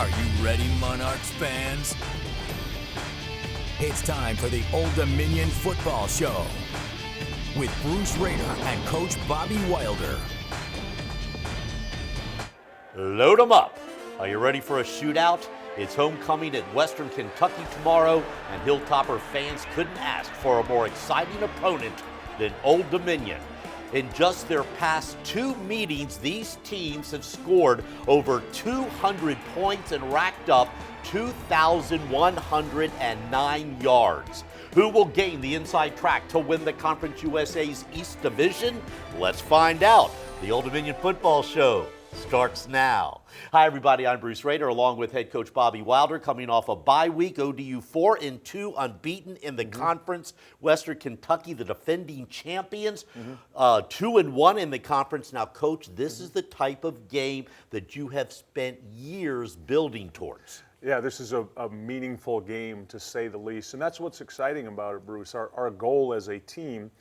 Are you ready, Monarchs fans? It's time for the Old Dominion Football Show with Bruce Rader and Coach Bobby Wilder. Load them up. Are you ready for a shootout? It's homecoming at Western Kentucky tomorrow, and Hilltopper fans couldn't ask for a more exciting opponent than Old Dominion. In just their past two meetings, these teams have scored over 200 points and racked up 2,109 yards. Who will gain the inside track to win the Conference USA's East Division? Let's find out. The Old Dominion Football Show starts now. Hi, everybody. I'm Bruce Rader, along with head coach Bobby Wilder, coming off a bye week. ODU 4-2, unbeaten in the conference. Western Kentucky, the defending champions, 2-1 in the conference. Now, coach, this is the type of game that you have spent years building towards. Yeah, this is a meaningful game, to say the least. And that's what's exciting about it, Bruce. Our goal as a team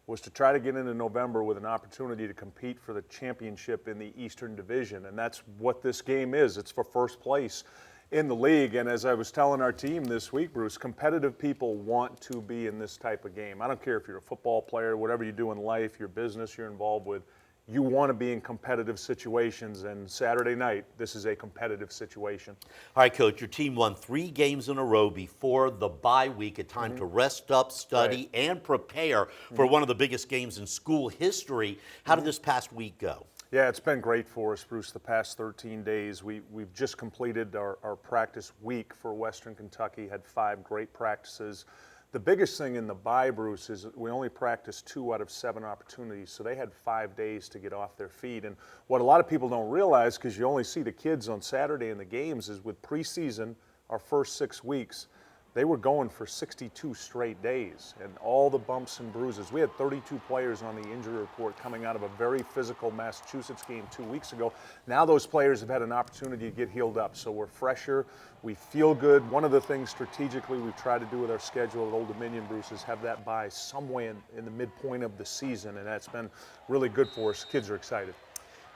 was to try to get into November with an opportunity to compete for the championship in the Eastern Division. And that's what this game is. It's for first place in the league. And as I was telling our team this week, Bruce, competitive people want to be in this type of game. I don't care if you're a football player, whatever you do in life, your business you're involved with, you want to be in competitive situations, and Saturday night, this is a competitive situation. All right, Coach, your team won 3 games in a row before the bye week, a time to rest up, study, and prepare for one of the biggest games in school history. How did this past week go? Yeah, it's been great for us, Bruce, the past 13 days. We've just completed our practice week for Western Kentucky, had 5 great practices. The biggest thing in the bye, Bruce, is we only practiced 2 out of 7 opportunities, so they had 5 days to get off their feet. And what a lot of people don't realize, because you only see the kids on Saturday in the games, is with preseason, our first 6 weeks, they were going for 62 straight days, and all the bumps and bruises. We had 32 players on the injury report coming out of a very physical Massachusetts game 2 weeks ago. Now those players have had an opportunity to get healed up, so we're fresher, we feel good. One of the things strategically we've tried to do with our schedule at Old Dominion, Bruce, is have that bye somewhere in the midpoint of the season, and that's been really good for us. Kids are excited.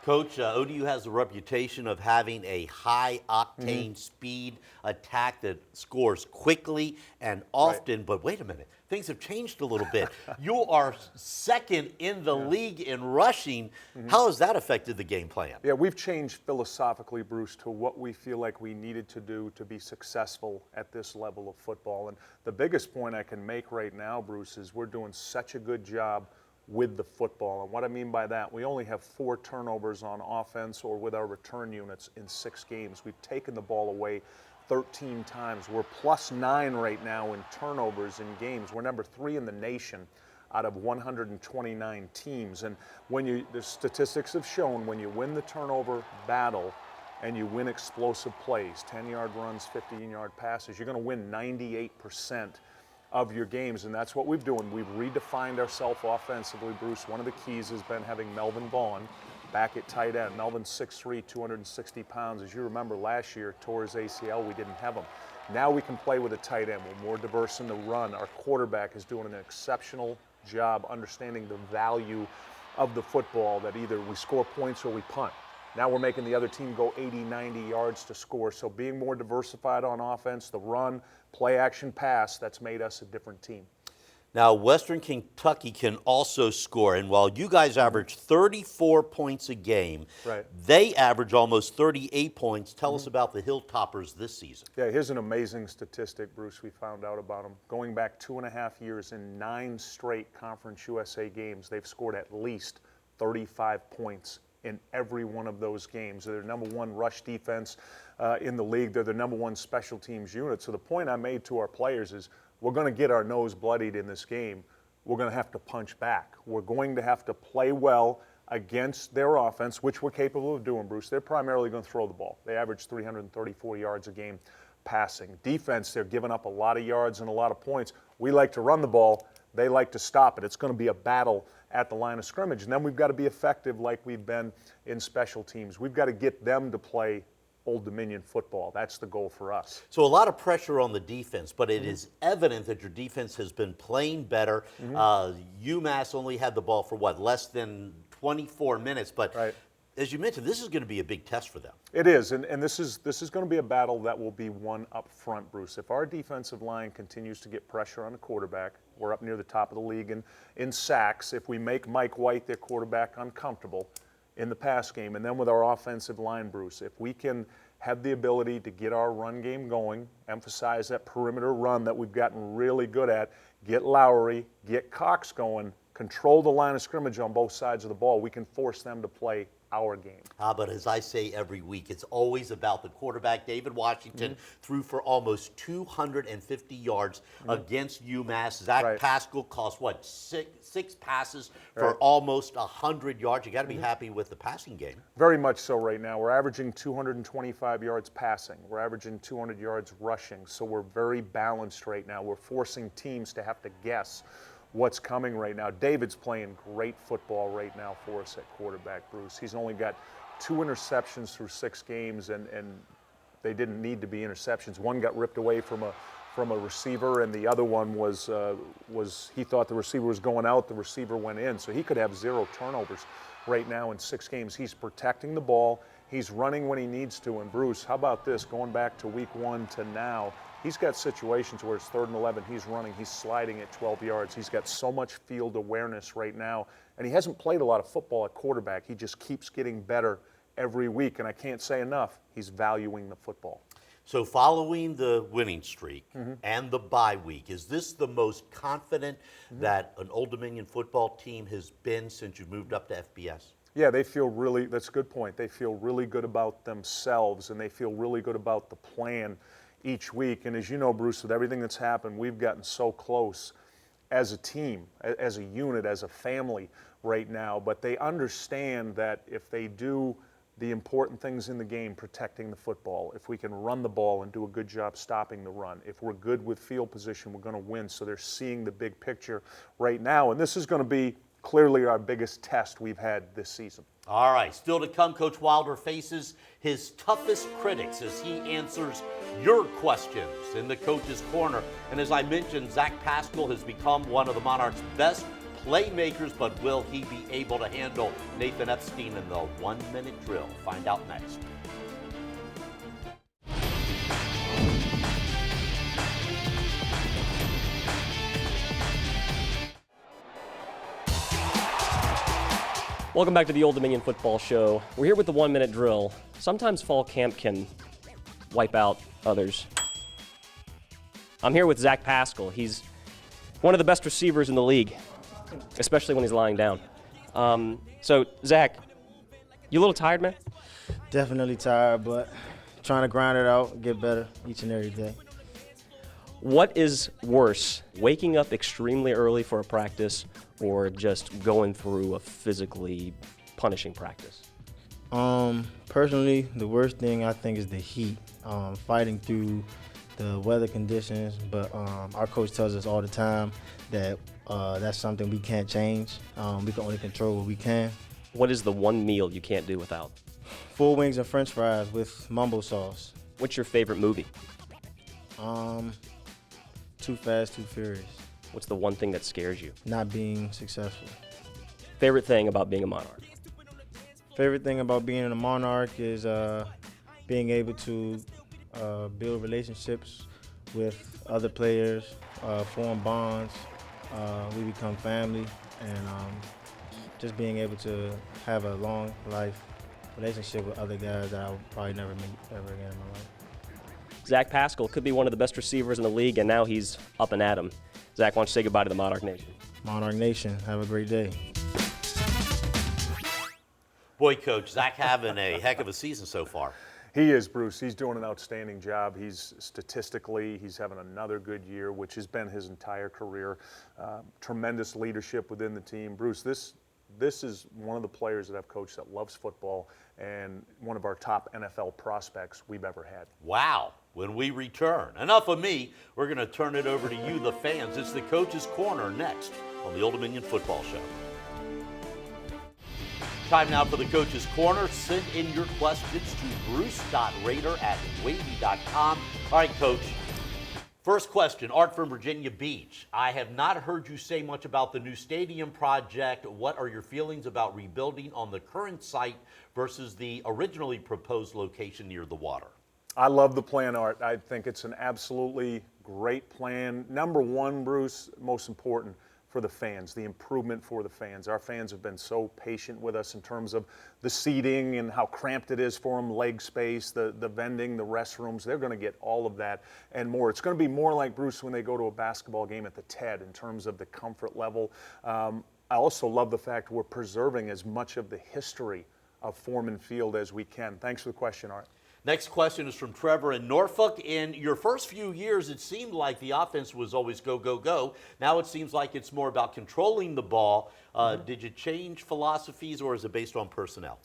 Coach, ODU has a reputation of having a high-octane speed attack that scores quickly and often. But wait a minute, things have changed a little bit. You are second in the league in rushing. How has that affected the game plan? Yeah, we've changed philosophically, Bruce, to what we feel like we needed to do to be successful at this level of football. And the biggest point I can make right now, Bruce, is we're doing such a good job with the football. And what I mean by that, we only have 4 turnovers on offense or with our return units in 6 games. We've taken the ball away 13 times. We're +9 right now in turnovers in games. We're number 3 in the nation out of 129 teams. And the statistics have shown when you win the turnover battle and you win explosive plays, 10-yard runs, 15-yard passes, you're going to win 98% of your games, and that's what we've done. We've redefined ourselves offensively, Bruce. One of the keys has been having Melvin Vaughn back at tight end. Melvin's 6'3", 260 pounds. As you remember, last year, tore his ACL. We didn't have him. Now we can play with a tight end. We're more diverse in the run. Our quarterback is doing an exceptional job understanding the value of the football, that either we score points or we punt. Now we're making the other team go 80, 90 yards to score. So being more diversified on offense, the run, play action, pass, that's made us a different team. Now, Western Kentucky can also score, and while you guys average 34 points a game, they average almost 38 points. Tell us about the Hilltoppers this season. Yeah, here's an amazing statistic, Bruce, we found out about them. Going back 2.5 years, in 9 straight Conference USA games, they've scored at least 35 points in every one of those games. They're the #1 rush defense in the league. They're the #1 special teams unit. So the point I made to our players is we're going to get our nose bloodied in this game. We're going to have to punch back. We're going to have to play well against their offense, which we're capable of doing, Bruce. They're primarily going to throw the ball. They average 334 yards a game passing. Defense, they're giving up a lot of yards and a lot of points. We like to run the ball. They like to stop it. It's going to be a battle at the line of scrimmage. And then we've got to be effective like we've been in special teams. We've got to get them to play Old Dominion football. That's the goal for us. So a lot of pressure on the defense, but it is evident that your defense has been playing better. UMass only had the ball for, less than 24 minutes, but as you mentioned, this is going to be a big test for them. It is, and this is going to be a battle that will be won up front, Bruce. If our defensive line continues to get pressure on the quarterback, we're up near the top of the league in sacks. If we make Mike White, their quarterback, uncomfortable in the pass game, and then with our offensive line, Bruce, if we can have the ability to get our run game going, emphasize that perimeter run that we've gotten really good at, get Lowry, get Cox going, control the line of scrimmage on both sides of the ball, we can force them to play our game. But as I say every week, it's always about the quarterback. David Washington threw for almost 250 yards against UMass. Zack Pascal cost, what, six passes for almost 100 yards. You got to be happy with the passing game. Very much so right now. We're averaging 225 yards passing. We're averaging 200 yards rushing. So we're very balanced right now. We're forcing teams to have to guess what's coming right now. David's playing great football right now for us at quarterback, Bruce. He's only got 2 interceptions through 6 games, and they didn't need to be interceptions. One got ripped away from a receiver, and the other one was he thought the receiver was going out, the receiver went in. So he could have 0 turnovers right now in 6 games. He's protecting the ball. He's running when he needs to. And Bruce, how about this? Going back to week 1 to now, he's got situations where it's 3rd and 11, he's running, he's sliding at 12 yards. He's got so much field awareness right now, and he hasn't played a lot of football at quarterback. He just keeps getting better every week, and I can't say enough, he's valuing the football. So following the winning streak and the bye week, is this the most confident that an Old Dominion football team has been since you moved up to FBS? Yeah, they feel really, that's a good point. They feel really good about themselves, and they feel really good about the plan each week. And as you know, Bruce, with everything that's happened, we've gotten so close as a team, as a unit, as a family right now. But they understand that if they do the important things in the game, protecting the football, if we can run the ball and do a good job stopping the run, if we're good with field position, we're going to win. So they're seeing the big picture right now. And this is going to be clearly our biggest test we've had this season. All right, still to come, Coach Wilder faces his toughest critics as he answers your questions in the Coach's Corner. And as I mentioned, Zack Pascal has become one of the Monarchs' best playmakers, but will he be able to handle Nathan Epstein in the 1-minute drill? Find out next. Welcome back to the Old Dominion Football Show. We're here with the 1-minute drill. Sometimes fall camp can wipe out others. I'm here with Zack Pascal. He's one of the best receivers in the league, especially when he's lying down. So, Zack, you a little tired, man? Definitely tired, but trying to grind it out, get better each and every day. What is worse, waking up extremely early for a practice or just going through a physically punishing practice? Personally, the worst thing I think is the heat, fighting through the weather conditions, but our coach tells us all the time that that's something we can't change. We can only control what we can. What is the one meal you can't do without? Full wings and french fries with mumbo sauce. What's your favorite movie? Too Fast, Too Furious. What's the one thing that scares you? Not being successful. Favorite thing about being a Monarch? Favorite thing about being a Monarch is being able to build relationships with other players, form bonds. We become family, and just being able to have a long life relationship with other guys that I will probably never meet ever again in my life. Zack Pascal could be one of the best receivers in the league, and now he's up and at him. Zack, why don't you say goodbye to the Monarch Nation? Monarch Nation, have a great day. Boy, Coach, Zack having a heck of a season so far. He is, Bruce. He's doing an outstanding job. He's having another good year, which has been his entire career. Tremendous leadership within the team. Bruce, this is one of the players that I've coached that loves football and one of our top NFL prospects we've ever had. Wow. When we return, enough of me, we're going to turn it over to you, the fans. It's the Coach's Corner next on the Old Dominion Football Show. Time now for the Coach's Corner. Send in your questions to bruce.rader@wavy.com. All right, Coach, First question, Art from Virginia Beach. I have not heard you say much about the new stadium project. What are your feelings about rebuilding on the current site versus the originally proposed location near the water? I love the plan, Art. I think it's an absolutely great plan. Number one, Bruce, most important, for the fans, the improvement for the fans. Our fans have been so patient with us in terms of the seating and how cramped it is for them, leg space, the vending, the restrooms. They're going to get all of that and more. It's going to be more like, Bruce, when they go to a basketball game at the TED in terms of the comfort level. I also love the fact we're preserving as much of the history of Foreman Field as we can. Thanks for the question, Art. Next question is from Trevor in Norfolk. In your first few years, it seemed like the offense was always go, go, go. Now it seems like it's more about controlling the ball. Did you change philosophies, or is it based on personnel?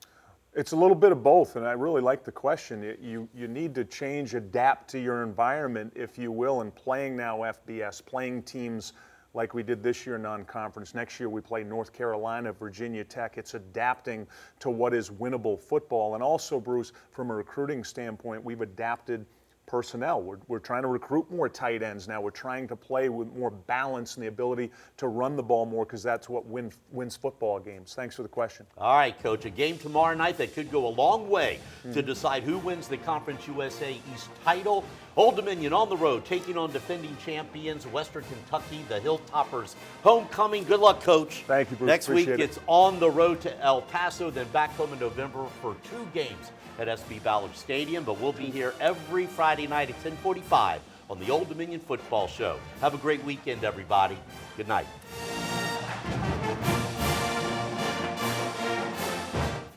It's a little bit of both, and I really like the question. You need to change, adapt to your environment, if you will, and playing now FBS, playing teams like we did this year non-conference. Next year we play North Carolina, Virginia Tech. It's adapting to what is winnable football. And also, Bruce, from a recruiting standpoint, we've adapted personnel. We're trying to recruit more tight ends now. We're trying to play with more balance and the ability to run the ball more, because that's what wins football games. Thanks for the question. All right, Coach, a game tomorrow night that could go a long way to decide who wins the Conference USA East title. Old Dominion on the road, taking on defending champions Western Kentucky, the Hilltoppers homecoming. Good luck, Coach. Thank you, Bruce. Next week, Appreciate it's on the road to El Paso, then back home in November for 2 games at SB Ballard Stadium. But we'll be here every Friday night at 10:45 on the Old Dominion Football Show. Have a great weekend, everybody. Good night.